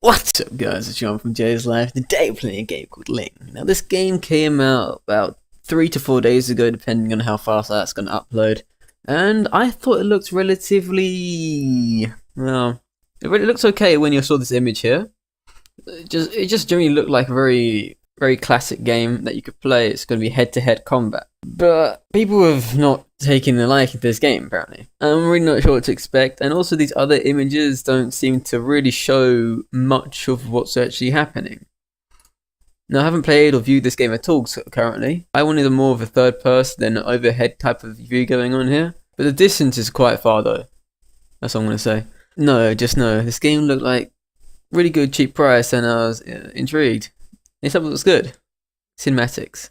What's up guys, it's John from Jay's Life. Today we're playing a game called Ling. Now this game came out about 3 to 4 days ago depending on how fast that's going to upload. And I thought it looked relatively... well, it really looks okay when you saw this image here. It just generally looked like a very classic game that you could play. It's going to be head-to-head combat. But people have not taken a liking to this game, apparently. I'm really not sure what to expect, and also these other images don't seem to really show much of what's actually happening. Now, I haven't played or viewed this game at all currently. I wanted a more of a third person than an overhead type of view going on here. But the distance is quite far though. That's all I'm going to say. No, just no. This game looked like really good, cheap price, and I was intrigued. This stuff looks good. Cinematics.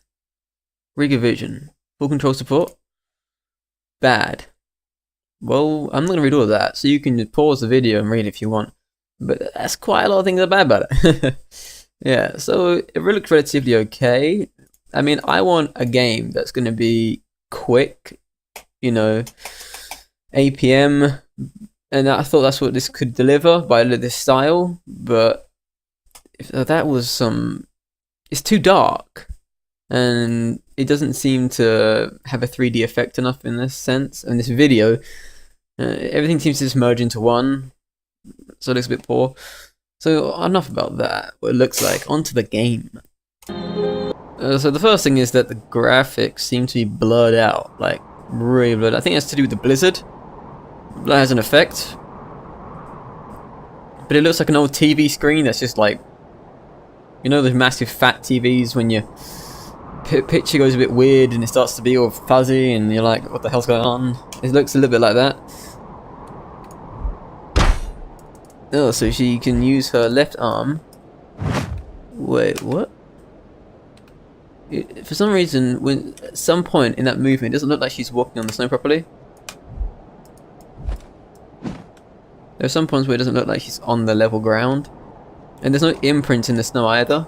Really good vision. Full control support. Bad. Well, I'm not going to read all of that, so you can just pause the video and read if you want. But that's quite a lot of things that are bad about it. Yeah, so it really looks relatively okay. I mean, I want a game that's going to be quick, you know, APM, and I thought that's what this could deliver by this style, but if that was some... it's too dark, and it doesn't seem to have a 3D effect enough in this sense. In this video, everything seems to just merge into one, so it looks a bit poor. So enough about that, what it looks like, onto the game. So the first thing is that the graphics seem to be blurred out, like really blurred. I think it has to do with the blizzard. That has an effect. But it looks like an old TV screen that's just like, you know those massive fat TVs when your picture goes a bit weird and it starts to be all fuzzy and you're like, what the hell's going on? It looks a little bit like that. Oh, so she can use her left arm. Wait, what? For some reason, when at some point in that movement, it doesn't look like she's walking on the snow properly. There are some points where it doesn't look like she's on the level ground. And there's no imprint in the snow either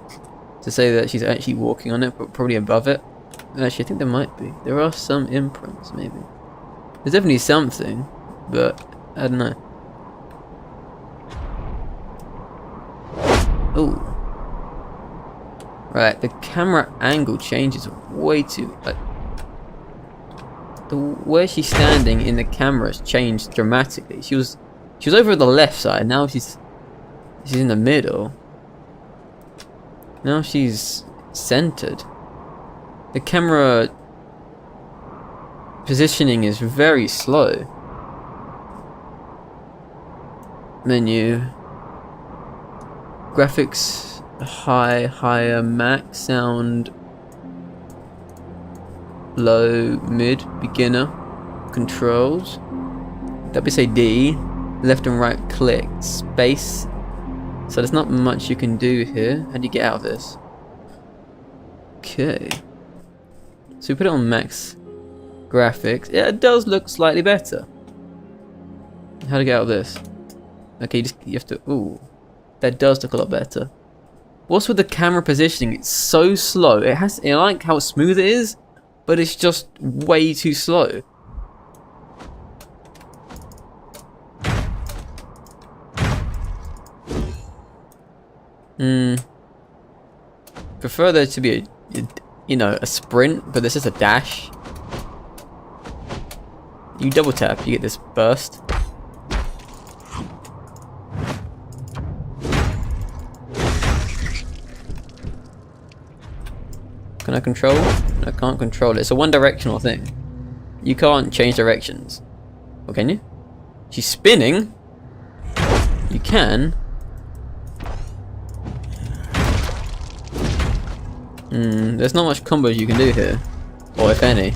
to say that she's actually walking on it, but probably above it. Actually, I think there might be. There are some imprints, maybe. There's definitely something, but I don't know. Oh. Right, the camera angle changes way too... like, where she's standing in the camera has changed dramatically. She was over at the left side, now she's in the middle. Now she's centered. The camera positioning is very slow. Menu. Graphics high, higher, max, sound low, mid, beginner, controls. That'd say D, left and right click, space. So there's not much you can do here. How do you get out of this? Okay. So we put it on max graphics. Yeah, it does look slightly better. How to get out of this? Okay, you have to... ooh. That does look a lot better. What's with the camera positioning? It's so slow. I like how smooth it is, but it's just way too slow. Prefer there to be a sprint, but this is a dash. You double tap, you get this burst. Can I control? I can't control it. It's a one-directional thing. You can't change directions. Or can you? She's spinning. You can. There's not much combos you can do here. Or if any.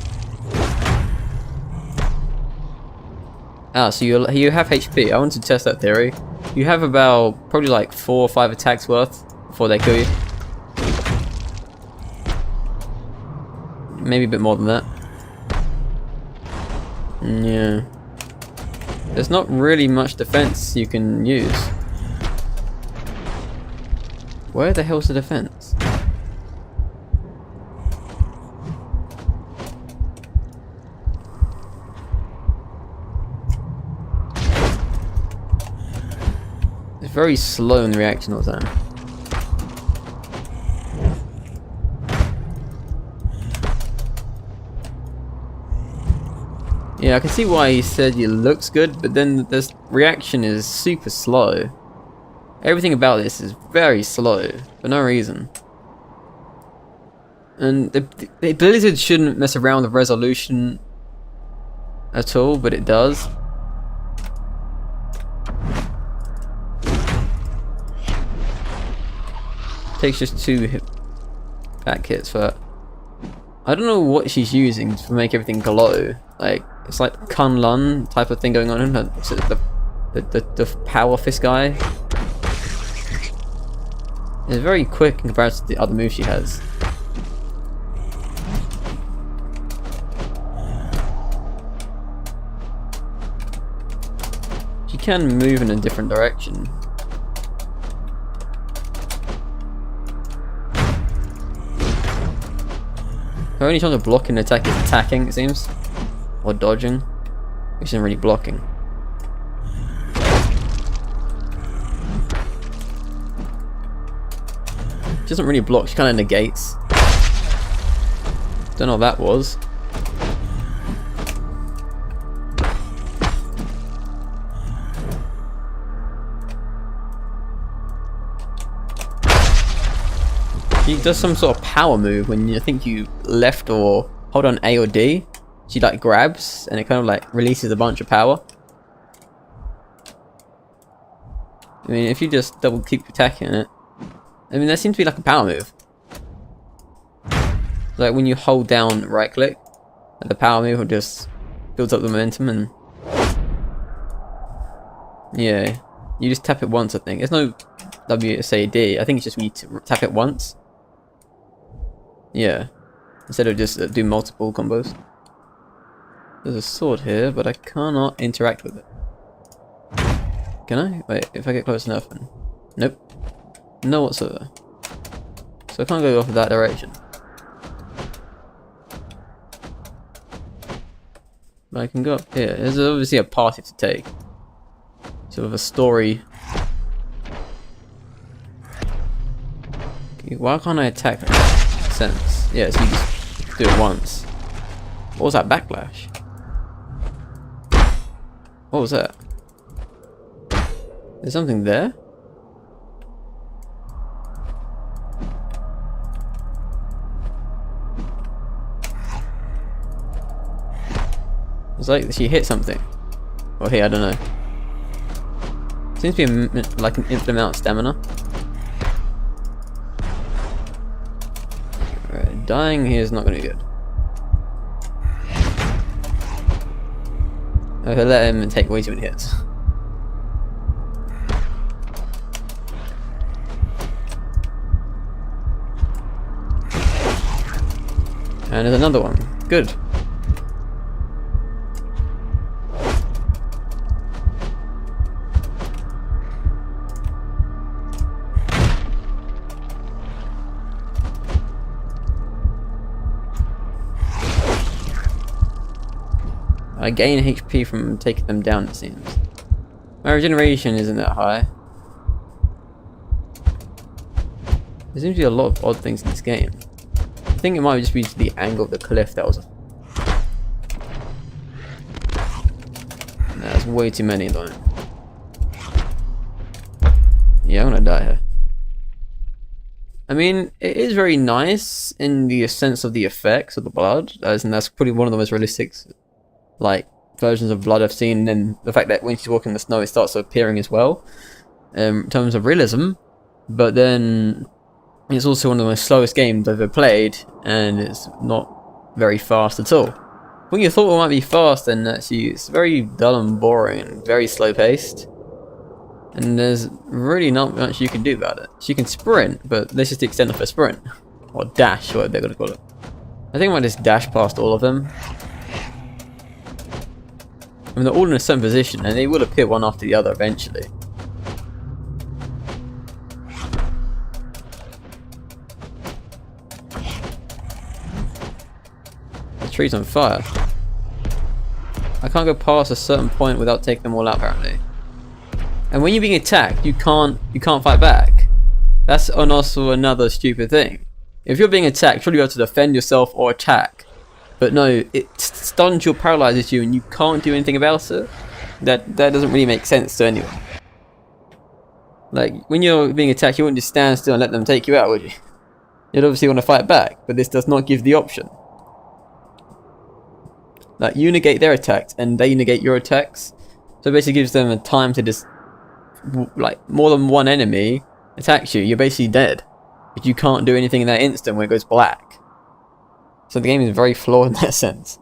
Ah, so you have HP. I want to test that theory. You have about probably like 4 or 5 attacks worth before they kill you. Maybe a bit more than that. Yeah. There's not really much defense you can use. Where the hell's the defense? very slow in the reaction all the time. Yeah, I can see why he said it looks good, but then this reaction is super slow. Everything about this is very slow, for no reason. And the Blizzard shouldn't mess around with resolution at all, but it does. Takes just 2 back hits for that. I don't know what she's using to make everything glow. Like, it's like Kunlun type of thing going on. The power fist guy. It's very quick in comparison to the other moves she has. She can move in a different direction. Her only chance of blocking an attack is attacking, it seems. Or dodging. Which isn't really blocking. She doesn't really block, she kind of negates. Don't know what that was. She does some sort of power move when you think you left or hold on A or D. She like grabs and it kind of like releases a bunch of power. I mean, if you just double keep attacking it, I mean, that seems to be like a power move. Like when you hold down right click, the power move will just builds up the momentum and yeah, you just tap it once. I think there's no WSAD. I think it's just when you tap it once. Yeah, instead of just do multiple combos. There's a sword here, but I cannot interact with it. Can I? Wait, if I get close enough then. Nope. No whatsoever. So I can't go off of that direction. But I can go up here. There's obviously a path to take. Sort of a story. Okay, why can't I attack that? Sense. Yeah, so you just do it once. What was that backlash? What was that? There's something there? It's like she hit something. Or here, I don't know. Seems to be like an infinite amount of stamina. Alright, dying here is not going to be good. Okay, let him take way too many hits. And there's another one. Good. I gain HP from taking them down, it seems. My regeneration isn't that high. There seems to be a lot of odd things in this game. I think it might just be the angle of the cliff that was... That's way too many though. Yeah, I'm gonna die here. I mean, it is very nice in the sense of the effects of the blood, and that's probably one of the most realistic like versions of blood I've seen, and then the fact that when she's walking in the snow it starts appearing as well in terms of realism. But then it's also one of the most slowest games I've ever played, and it's not very fast at all. When you thought it might be fast, then actually it's very dull and boring, very slow paced, and there's really not much you can do about it. She can sprint, but this is the extent of her sprint, or dash, whatever they're gonna call it. I think I might just dash past all of them. I mean, they're all in a certain position, and they will appear one after the other eventually. The tree's on fire. I can't go past a certain point without taking them all out, apparently. And when you're being attacked, you can't fight back. That's also another stupid thing. If you're being attacked, surely you have to defend yourself or attack. But no, it stuns you or paralyzes you and you can't do anything about it. That doesn't really make sense to anyone. Like, when you're being attacked, you wouldn't just stand still and let them take you out, would you? You'd obviously want to fight back, but this does not give the option. Like, you negate their attacks and they negate your attacks. So it basically gives them a time to just, like, more than one enemy attacks you, you're basically dead. But you can't do anything in that instant when it goes black. So the game is very flawed in that sense.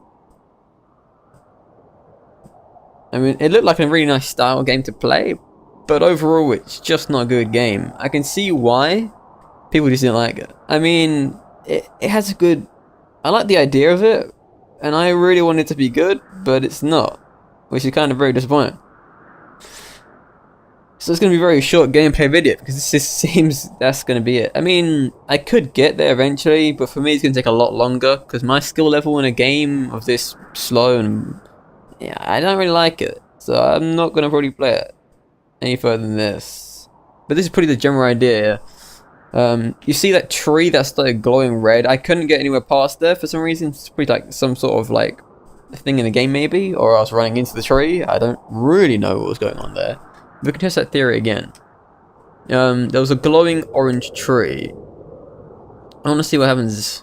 I mean, it looked like a really nice style game to play, but overall it's just not a good game. I can see why people just didn't like it. I mean, it has a good... I like the idea of it, and I really want it to be good, but it's not, which is kind of very disappointing. So it's going to be a very short gameplay video, because it just seems that's going to be it. I mean, I could get there eventually, but for me it's going to take a lot longer, because my skill level in a game of this slow, and yeah, I don't really like it. So I'm not going to probably play it any further than this. But this is pretty the general idea. You see that tree that started glowing red? I couldn't get anywhere past there for some reason. It's pretty like some sort of like thing in the game maybe, or I was running into the tree. I don't really know what was going on there. We can test that theory again. There was a glowing orange tree. I want to see what happens.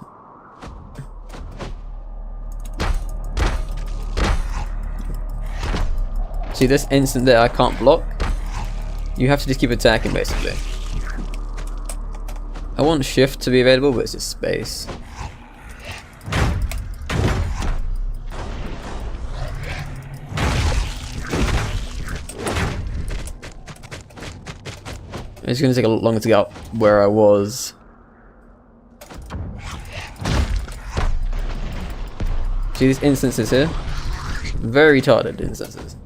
See this instant there I can't block? You have to just keep attacking basically. I want shift to be available, but it's just space. It's going to take a lot longer to get up where I was. See these instances here? Very retarded instances.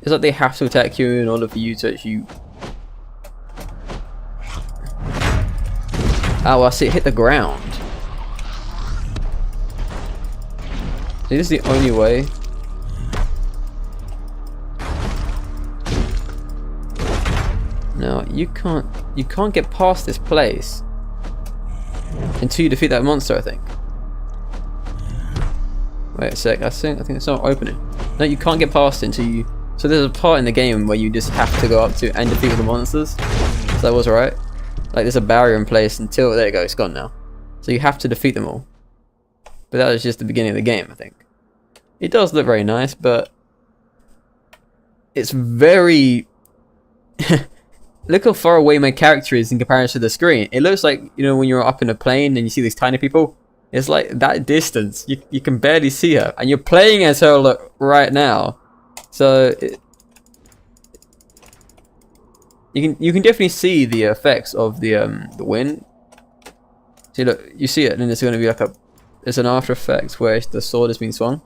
It's like they have to attack you in order for you to actually... Oh, I see it hit the ground. See, this is the only way. No, you can't get past this place until you defeat that monster, I think. Wait a sec, I think it's not opening. No, you can't get past it until you... So there's a part in the game where you just have to go up to and defeat the monsters. So that was right. Like there's a barrier in place until... There you go, it's gone now. So you have to defeat them all. But that was just the beginning of the game, I think. It does look very nice, but... It's very... Look how far away my character is in comparison to the screen. It looks like, you know, when you're up in a plane and you see these tiny people. It's like that distance. You can barely see her. And you're playing as her look right now. So you can definitely see the effects of the wind. See, look, you see it, and then there's going to be like there's an after effect where the sword is being swung.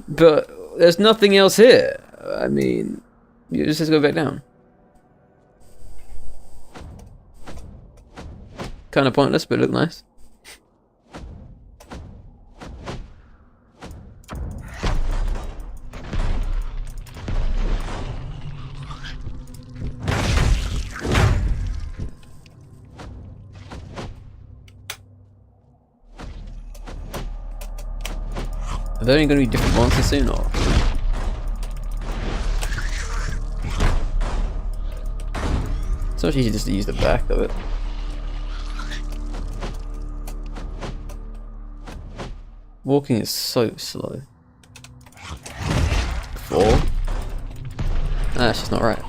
But there's nothing else here. I mean, you just go back down. Kind of pointless, but look nice. Are there only going to be different monsters soon, or? It's much easier just to use the back of it. Walking is so slow. 4. That's just not right.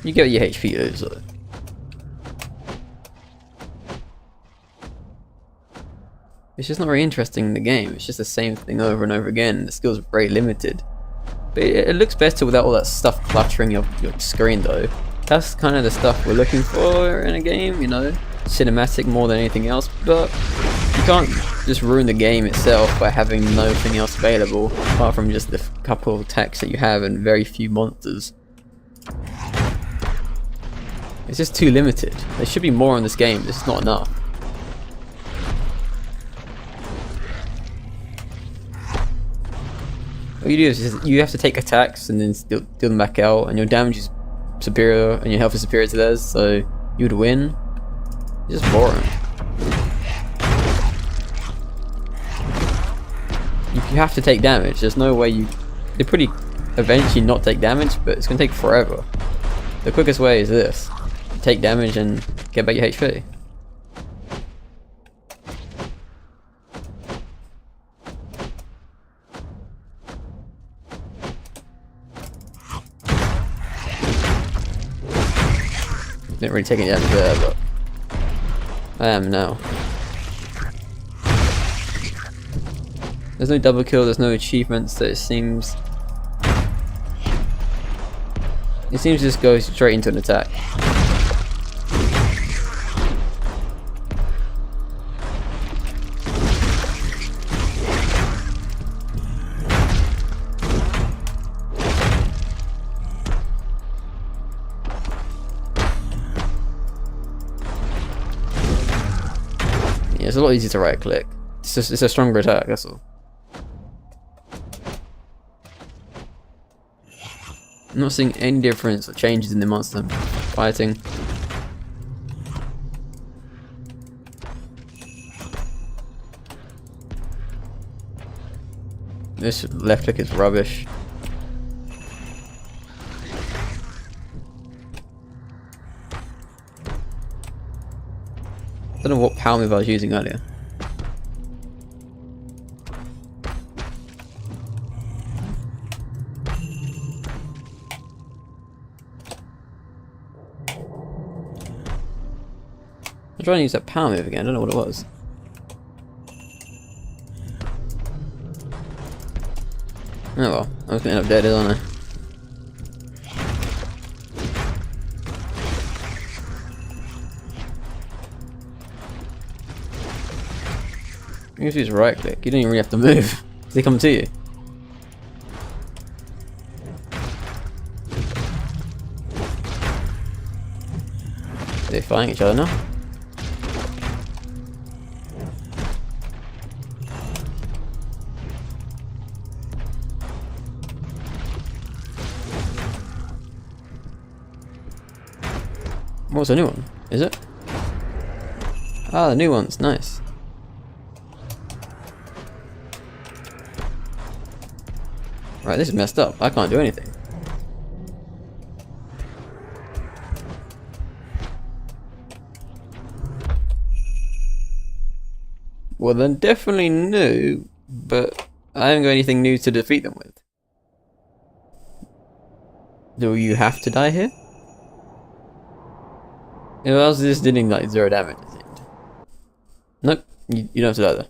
You get your HP is though. It's just not very interesting in the game. It's just the same thing over and over again. The skills are very limited. But it looks better without all that stuff cluttering your screen though. That's kind of the stuff we're looking for in a game, you know. Cinematic more than anything else, but you can't just ruin the game itself by having nothing else available apart from just the couple of attacks that you have and very few monsters. It's just too limited. There should be more in this game. This is not enough. What you do is you have to take attacks and then deal them back out, and your damage is superior and your health is superior to theirs, so you would win. It's just boring. You have to take damage. There's no way they pretty eventually not take damage, but it's gonna take forever. The quickest way is this: take damage and get back your HP. Didn't really take any damage there, but I am now. There's no double kill, there's no achievements, so it seems to just go straight into an attack. Yeah, it's a lot easier to right click. It's a stronger attack, that's all. I'm not seeing any difference or changes in the monster I'm fighting. This left click is rubbish. I don't know what power move I was using earlier. I'm trying to use that power move again, I don't know what it was. Oh well, I was gonna end up dead, aren't I? You just use right click, you don't even really have to move. They come to you. They're fighting each other now. What's a new one? Is it? Ah, the new one's nice. Right, this is messed up. I can't do anything. Well, they're definitely new, but I haven't got anything new to defeat them with. Do you have to die here? If I was just doing like 0 damage, it seemed. Nope, you don't have to die there.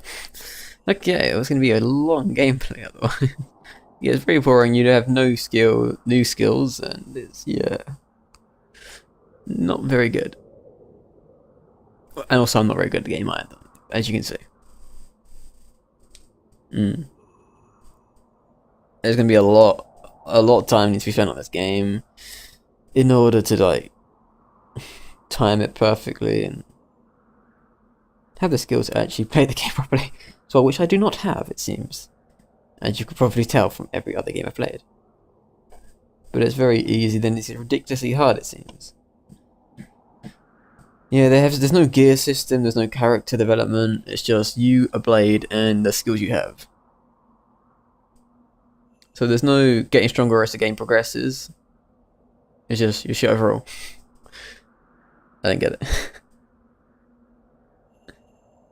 Okay, it was going to be a long gameplay otherwise. Yeah, it's pretty boring. You have no new skills, and it's, yeah, not very good. And also, I'm not very good at the game either, as you can see. There's going to be a lot of time needs to be spent on this game in order to like time it perfectly and have the skills to actually play the game properly. So, which I do not have, it seems. As you could probably tell from every other game I've played. But it's very easy, then it's ridiculously hard, it seems. Yeah, there's no gear system, there's no character development, it's just you, a blade, and the skills you have. So there's no getting stronger as the game progresses. It's just your shit overall. I don't get it.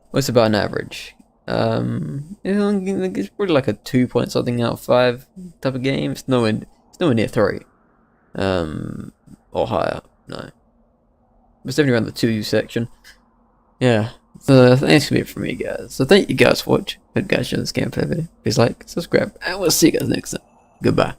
What's about an average? It's probably like a 2 point something out of 5 type of game. It's nowhere near 3. Or higher, no. It's definitely around the 2 section. Yeah. So that's gonna be it for me, guys. So thank you guys for watching. Hope you guys enjoyed this gameplay video. Please like, subscribe, and we'll see you guys next time. Goodbye.